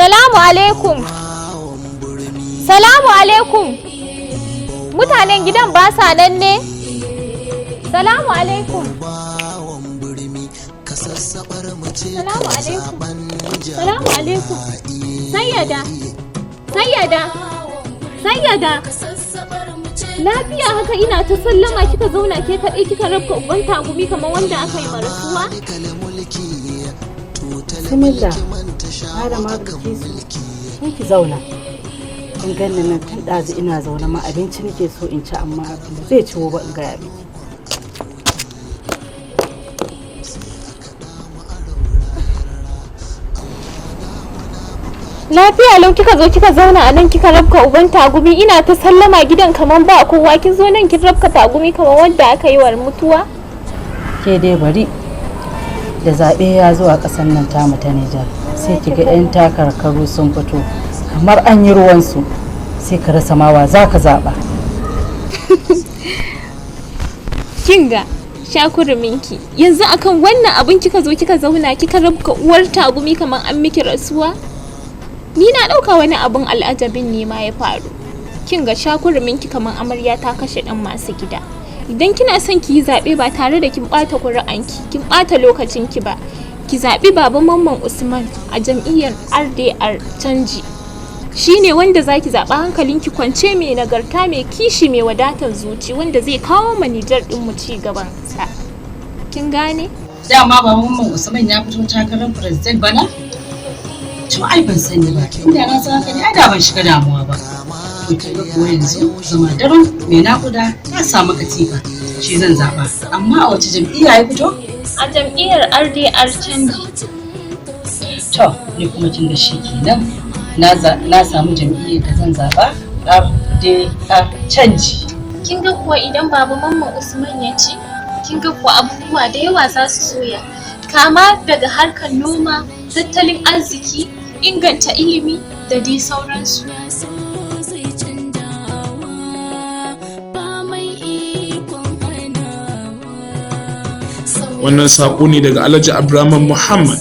Salamu alaikum. Salamu alaikum. Mutanen gidan ba sa nan ne? Salamu alaikum. Salamu alaikum. Salamu alaikum. Sayyada. Sayyada. Sayyada. Lafiya haka ina ta sallama kika zauna ke kaɗai kika rabka uban tagumi kamar wanda aka yi marasuwa? Bismillah. Malama Bilkisu, ki zauna. In ganni nan tun ɗazu ina zaune ma abinci nake so in ci amma zai ciwo ba in gaya miki. Lafiya lau kika zo kika zauna a nan kika rabka uban tagumi ina ta sallama gidan kaman ba kowa kin zo nan kin rabka tagumi kamar wanda aka yi wa mutuwa? Ke dai bari da zaɓe ya zo a ƙasar nan tamu ta Nijar sai kiga 'yan takarkaru sun fito kamar an yi ruwansu sai ka rasa mawa za ka zaɓa. Kinga shakuruminki yanzu akan wannan abin kika zo kika zauna kika rabka uwar tagumi kamar an miki rasuwa? Ni na ɗauka wani abin al'ajabin ne ma ya faru. Kinga shakuruminki kamar amarya ta kashe ɗan masu gida. Idan kina son ki yi zaɓe ba tare da kin ɓata ƙuri'anki kin ɓata lokacinki ba, ki zaɓi Baba Mamman Usman a jam'iyyar RDR canji. Shi ne wanda za ki zaɓa hankalinki kwance mai nagarta mai kishi mai wadatar zuci wanda zai kawo ma Nijar ɗinmu ci gaban sa. Kin gane? Dama Baba Mamman Usman ya fito takarar president bana? To ai ban sani ba, inda na san haka ne ai da ban shiga damuwa ba. To kin ga ko yanzu zama daren mai nakuda ta samu katifa. Shi zan zaba. Amma a wace jam'iyya ya fito? A jam'iyyar RDR canji. To ni kuma kin ga shi kenan. Na samu jam'iyyar da zan zaba RDR canji. Kin ga kuwa idan Baba Mamman Usman ya ci, kin ga kuwa abubuwa da yawa za su soya. Kama daga harkar noma, tattalin arziki, inganta ilimi da dai sauransu. Wannan saƙo ne daga Alhaji Abraman Muhammad